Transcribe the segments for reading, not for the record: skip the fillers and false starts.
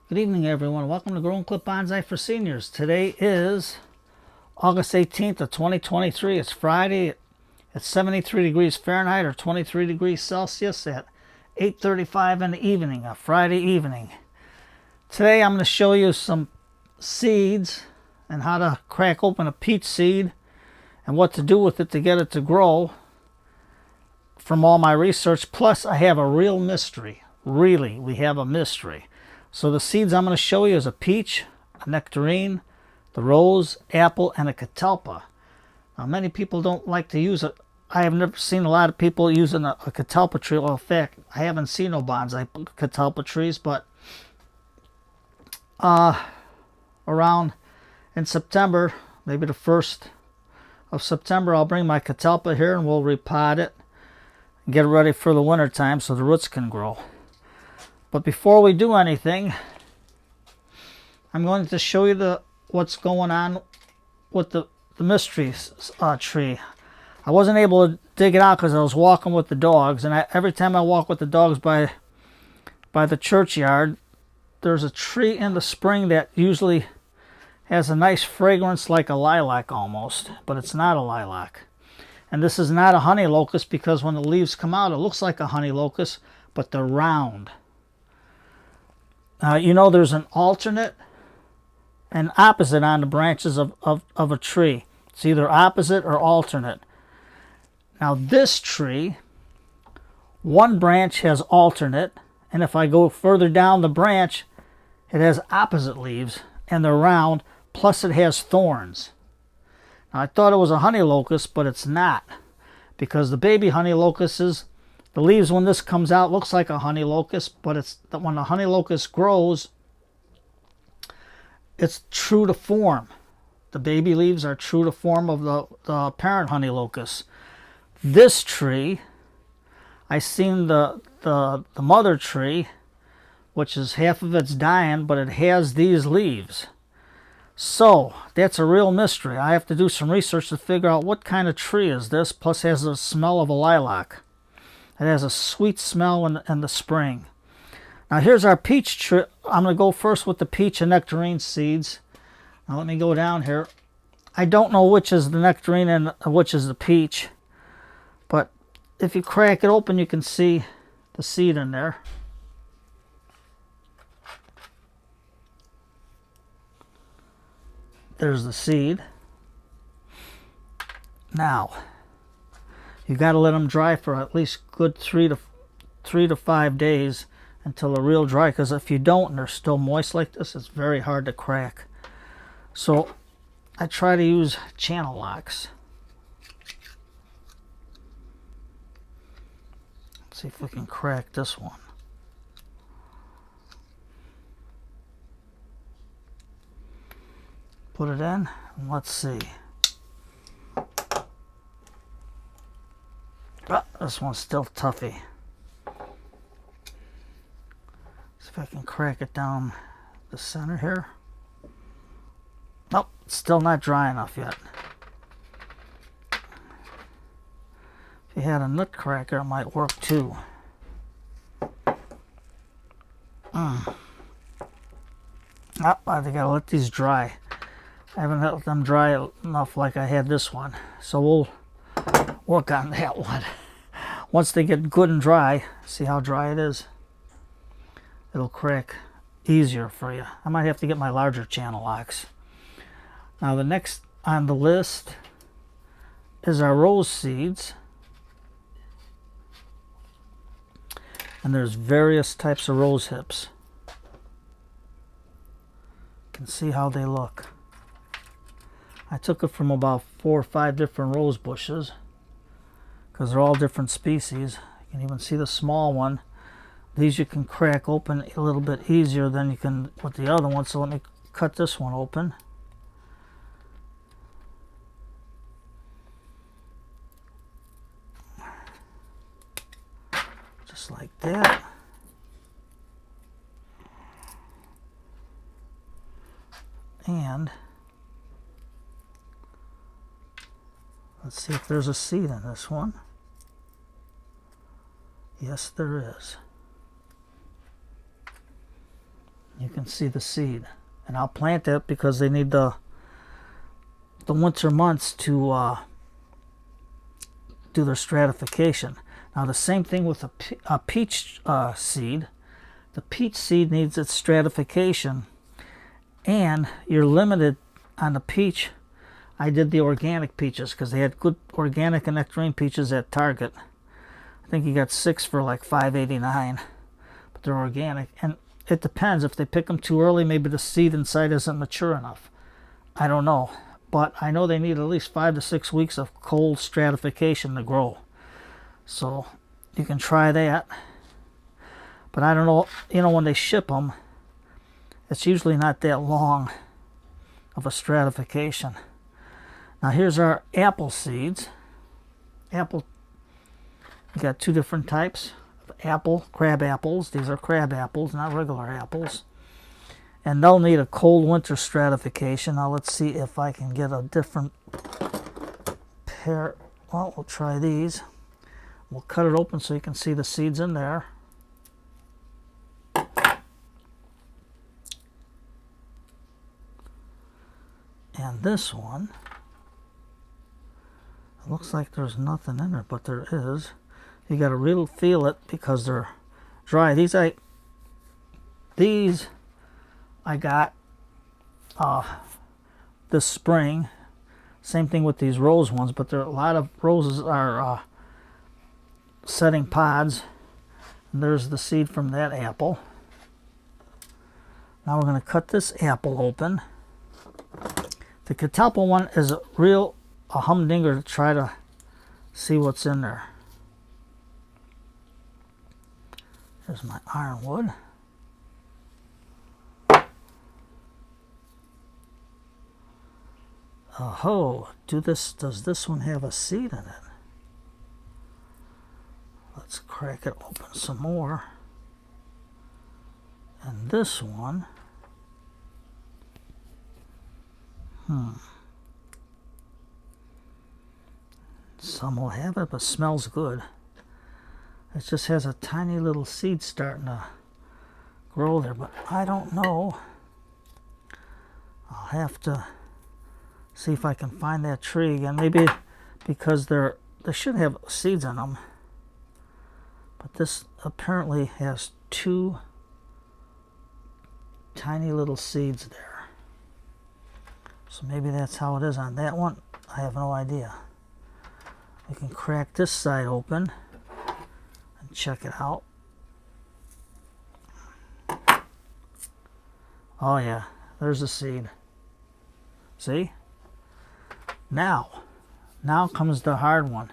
Good evening, everyone. Welcome to Grown Clip Bonsai for Seniors. Today is August 18th of 2023. It's Friday. It's 73 degrees Fahrenheit or 23 degrees Celsius at 8:35 in the evening, a Friday evening. Today I'm going to show you some seeds and how to crack open a peach seed and what to do with it to get it to grow from all my research. Plus, I have a real mystery. Really, we have a mystery. So the seeds I'm going to show you is a peach, a nectarine, the rose, apple, and a catalpa. Now, many people don't like to use it. I have never seen a lot of people using a catalpa tree. Well, in fact, I haven't seen no bonsai catalpa trees, but around in September, maybe the 1st of September, I'll bring my catalpa here and we'll repot it and get it ready for the winter time so the roots can grow. But before we do anything, I'm going to show you what's going on with the mystery tree. I wasn't able to dig it out because I was walking with the dogs, and every time I walk with the dogs by the churchyard, there's a tree in the spring that usually has a nice fragrance like a lilac almost, but it's not a lilac. And this is not a honey locust because when the leaves come out, it looks like a honey locust, but they're round. You know, there's an alternate and opposite on the branches of a tree. It's either opposite or alternate. Now this tree, one branch has alternate, and if I go further down the branch, it has opposite leaves, and they're round, plus it has thorns. Now I thought it was a honey locust, but it's not, because the baby honey locust is, the leaves when this comes out looks like a honey locust, but it's when the honey locust grows, it's true to form. The baby leaves are true to form of the parent honey locust. This tree, I seen the mother tree, which is half of it's dying, but it has these leaves. So that's a real mystery. I have to do some research to figure out what kind of tree is this, plus has the smell of a lilac. It has a sweet smell in the spring. Now here's our peach tree. I'm going to go first with the peach and nectarine seeds. Now let me go down here. I don't know which is the nectarine and which is the peach, but if you crack it open, you can see the seed in there. There's the seed. Now, you got to let them dry for at least good 3 to 5 days until they're real dry, because if you don't and they're still moist like this, it's very hard to crack. So I try to use channel locks. Let's see if we can crack this one. Put it in, and let's see. Oh, this one's still toughy. See if I can crack it down the center here. Nope, it's still not dry enough yet. If you had a nut cracker, it might work too. Oh, I think I'll let these dry. I haven't let them dry enough like I had this one. So we'll work on that one. Once they get good and dry, see how dry it is, it'll crack easier for you. I might have to get my larger channel locks. Now the next on the list is our rose seeds. And there's various types of rose hips. You can see how they look. I took it from about 4 or 5 different rose bushes, because they're all different species. You can even see the small one. These you can crack open a little bit easier than you can with the other one. So let me cut this one open. Just like that. And let's see if there's a seed in this one. Yes, there is. You You can see the seed. And I'll plant it because they need the winter months to do their stratification. Now the same thing with a peach seed. The peach seed needs its stratification, and you're limited on the peach. I did the organic peaches because they had good organic and nectarine peaches at Target. I think you got 6 for like $5.89, but they're organic. And it depends. If they pick them too early, maybe the seed inside isn't mature enough. I don't know. But I know they need at least 5 to 6 weeks of cold stratification to grow. So you can try that. But I don't know, you know, when they ship them, it's usually not that long of a stratification. Now here's our apple seeds. Apple, we got 2 different types of apple, crab apples. These are crab apples, not regular apples. And they'll need a cold winter stratification. Now let's see if I can get a different pair. Well, we'll try these. We'll cut it open so you can see the seeds in there. And this one, it looks like there's nothing in there, but there is. You got to really feel it because they're dry. These I got this spring. Same thing with these rose ones, but there are a lot of roses are setting pods. And there's the seed from that apple. Now we're going to cut this apple open. The Catalpa one is a humdinger to try to see what's in there. Here's my ironwood. Oh, does this one have a seed in it? Let's crack it open some more. And this one, some will have it, but smells good. It just has a tiny little seed starting to grow there, but I don't know. I'll have to see if I can find that tree again. Maybe because they should have seeds in them. But this apparently has 2 tiny little seeds there. So maybe that's how it is on that one. I have no idea. We can crack this side open and check it out. Oh yeah, there's a seed. See? Now comes the hard one,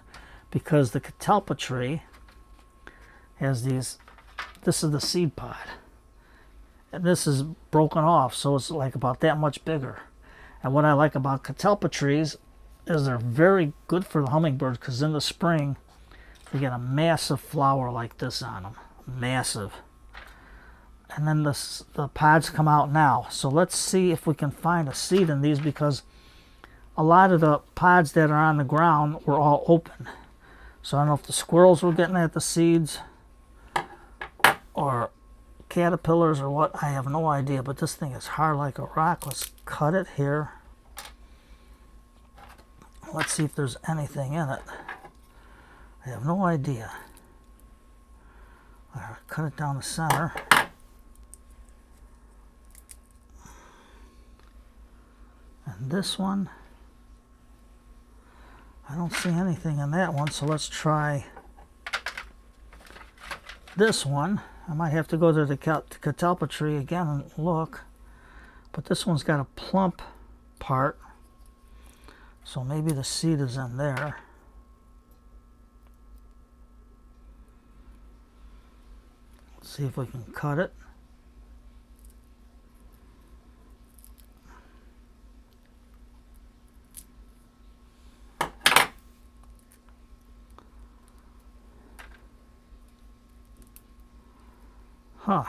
because the Catalpa tree has these. This is the seed pod, and this is broken off, so it's like about that much bigger. And what I like about Catalpa trees is they're very good for the hummingbirds, because in the spring you get a massive flower like this on them, massive. And then the pods come out now. So let's see if we can find a seed in these, because a lot of the pods that are on the ground were all open. So I don't know if the squirrels were getting at the seeds or caterpillars or what. I have no idea, but this thing is hard like a rock. Let's cut it here. Let's see if there's anything in it. I have no idea. All right, cut it down the center. And this one, I don't see anything in that one, so let's try this one. I might have to go to the Catalpa tree again and look, but this one's got a plump part, so maybe the seed is in there. Let's see if we can cut it. Huh.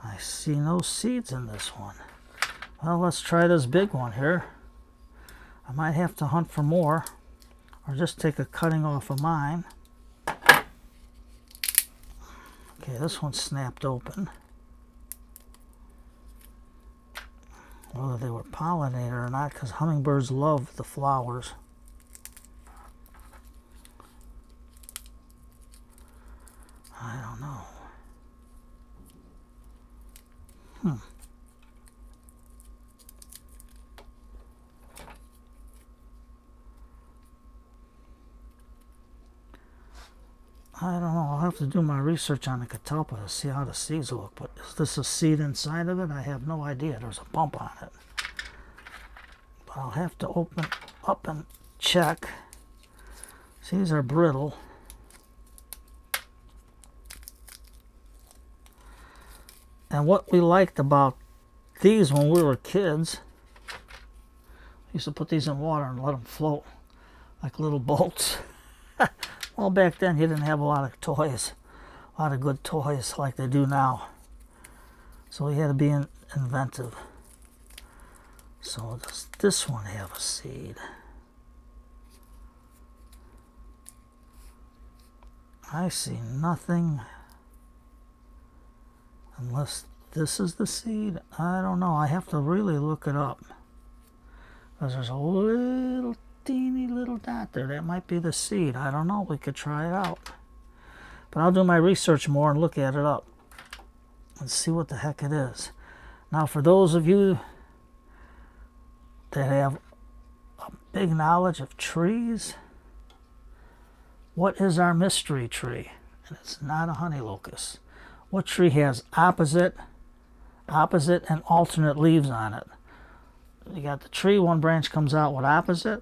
I see no seeds in this one. Well, let's try this big one here. I might have to hunt for more, or just take a cutting off of mine. Let's Okay, this one snapped open. Whether they were pollinated or not, because hummingbirds love the flowers. I don't know. I don't know. I'll have to do my research on the Catalpa to see how the seeds look. But is this a seed inside of it? I have no idea. There's a bump on it. But I'll have to open up and check. See, these are brittle. And what we liked about these when we were kids, we used to put these in water and let them float like little boats. Well, back then you didn't have a lot of toys, a lot of good toys like they do now. So we had to be inventive. So does this one have a seed? I see nothing. Unless this is the seed. I don't know. I have to really look it up. Because there's a little teeny little dot there. That might be the seed. I don't know. We could try it out. But I'll do my research more and look at it up. And see what the heck it is. Now for those of you that have a big knowledge of trees, what is our mystery tree? And it's not a honey locust. What tree has opposite, and alternate leaves on it? You got the tree, one branch comes out with opposite,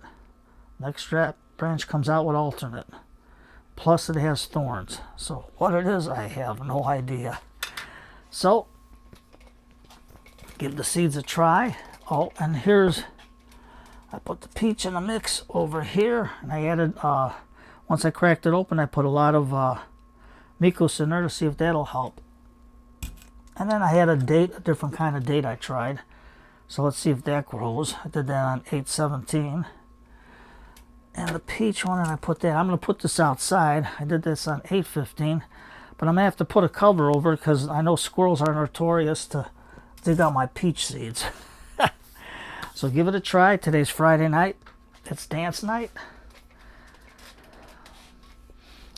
next branch comes out with alternate. Plus it has thorns. So what it is, I have no idea. So, give the seeds a try. Oh, and here's, I put the peach in the mix over here, and I added, once I cracked it open, I put a lot of Micos in there to see if that'll help. And then I had a different kind of date I tried. So let's see if that grows. I did that on 8/17. And the peach one, and I put that, I'm going to put this outside. I did this on 8/15. But I'm going to have to put a cover over it because I know squirrels are notorious to dig out my peach seeds. So give it a try. Today's Friday night. It's dance night.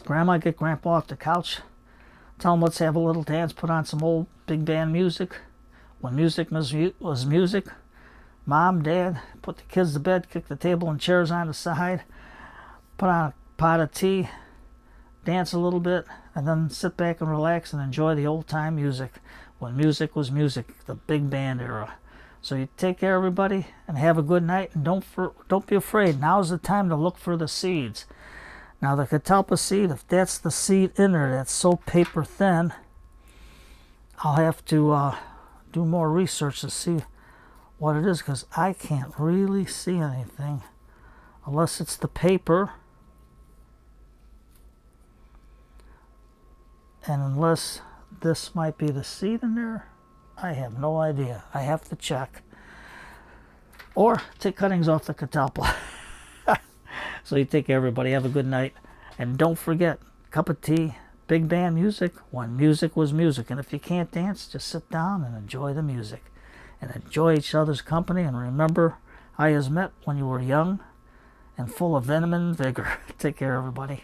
Grandma, get Grandpa off the couch. Tell him let's have a little dance. Put on some old big band music. When music was music. Mom, Dad, put the kids to bed. Kick the table and chairs on the side. Put on a pot of tea. Dance a little bit. And then sit back and relax and enjoy the old time music. When music was music. The big band era. So you take care, everybody, and have a good night. And don't be afraid. Now's the time to look for the seeds. Now the Catalpa seed, if that's the seed in there that's so paper thin, I'll have to do more research to see what it is, because I can't really see anything unless it's the paper, and unless this might be the seed in there. I have no idea. I have to check. Or take cuttings off the Catalpa. So you take care, everybody. Have a good night. And don't forget, cup of tea, big band music, when music was music. And if you can't dance, just sit down and enjoy the music. And enjoy each other's company. And remember how you met when you were young and full of venom and vigor. Take care, everybody.